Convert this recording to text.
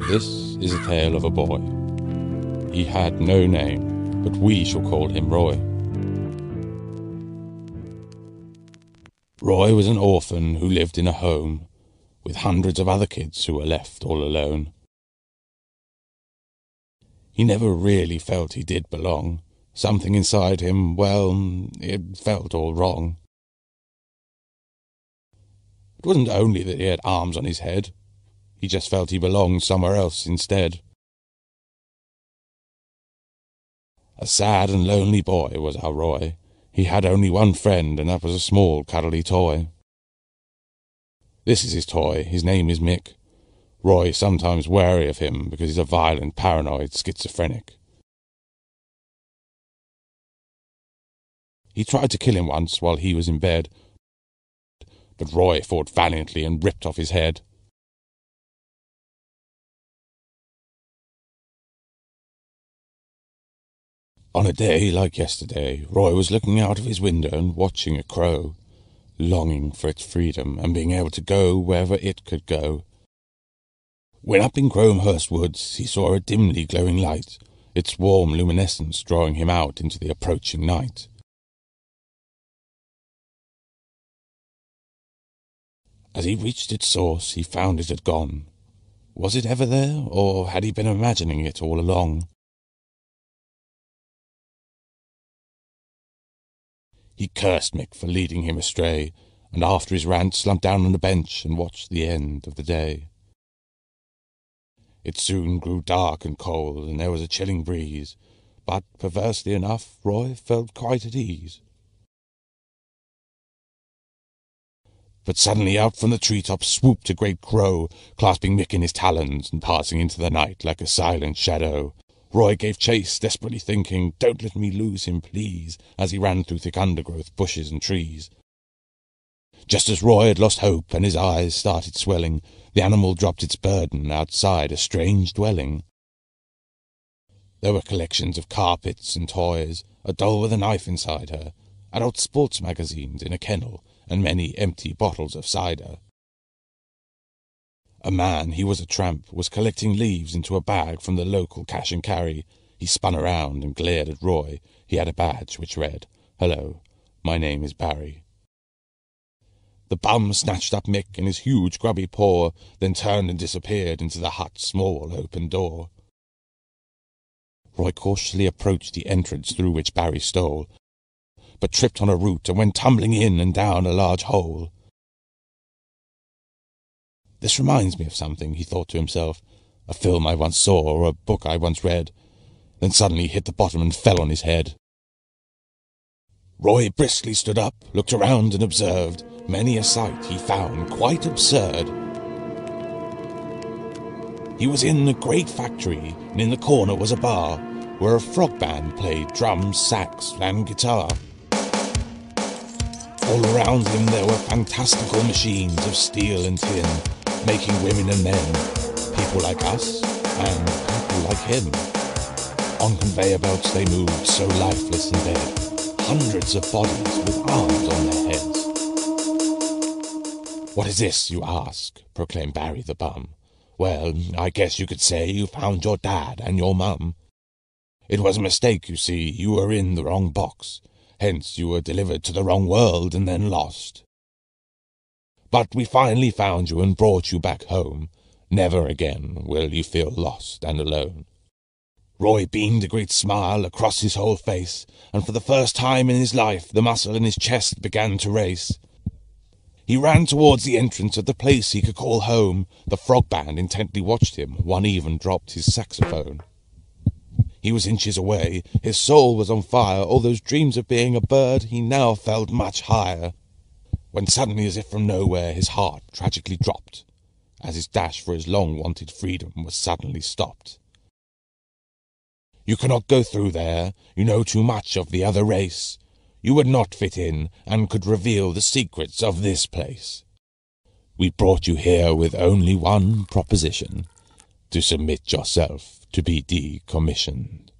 This is a tale of a boy. He had no name, but we shall call him Roy. Roy was an orphan who lived in a home with hundreds of other kids who were left all alone. He never really felt he did belong. Something inside him, well, it felt all wrong. It wasn't only that he had arms on his head. He just felt he belonged somewhere else instead. A sad and lonely boy was our Roy. He had only one friend, and that was a small, cuddly toy. This is his toy. His name is Mick. Roy's sometimes wary of him because he's a violent, paranoid schizophrenic. He tried to kill him once while he was in bed, but Roy fought valiantly and ripped off his head. On a day like yesterday, Roy was looking out of his window and watching a crow, longing for its freedom and being able to go wherever it could go. When up in Cromhurst Woods he saw a dimly glowing light, its warm luminescence drawing him out into the approaching night. As he reached its source, he found it had gone. Was it ever there, or had he been imagining it all along? He cursed Mick for leading him astray, and after his rant slumped down on a bench and watched the end of the day. It soon grew dark and cold, and there was a chilling breeze, but, perversely enough, Roy felt quite at ease. But suddenly out from the treetops swooped a great crow, clasping Mick in his talons and passing into the night like a silent shadow. Roy gave chase, desperately thinking, "Don't let me lose him, please," as he ran through thick undergrowth, bushes and trees. Just as Roy had lost hope and his eyes started swelling, the animal dropped its burden outside a strange dwelling. There were collections of carpets and toys, a doll with a knife inside her, adult sports magazines in a kennel, and many empty bottles of cider. A man, he was a tramp, was collecting leaves into a bag from the local cash and carry. He spun around and glared at Roy. He had a badge which read, "Hello, my name is Barry." The bum snatched up Mick in his huge grubby paw, then turned and disappeared into the hut's small open door. Roy cautiously approached the entrance through which Barry stole, but tripped on a root and went tumbling in and down a large hole. "This reminds me of something," he thought to himself, "a film I once saw or a book I once read." Then suddenly he hit the bottom and fell on his head. Roy briskly stood up, looked around and observed. Many a sight he found quite absurd. He was in a great factory, and in the corner was a bar, where a frog band played drums, sax, and guitar. All around him there were fantastical machines of steel and tin, making women and men, people like us, and people like him. On conveyor belts they moved, so lifeless and dead, hundreds of bodies with arms on their heads. "What is this, you ask?" proclaimed Barry the bum. "Well, I guess you could say you found your dad and your mum. It was a mistake, you see, you were in the wrong box. Hence you were delivered to the wrong world and then lost. But we finally found you and brought you back home. Never again will you feel lost and alone." Roy beamed a great smile across his whole face, and for the first time in his life the muscle in his chest began to race. He ran towards the entrance of the place he could call home. The frog band intently watched him. One even dropped his saxophone. He was inches away. His soul was on fire. All those dreams of being a bird, he now felt much higher. When suddenly, as if from nowhere, his heart tragically dropped, as his dash for his long-wanted freedom was suddenly stopped. "You cannot go through there. You know too much of the other race. You would not fit in, and could reveal the secrets of this place. We brought you here with only one proposition, to submit yourself to be decommissioned."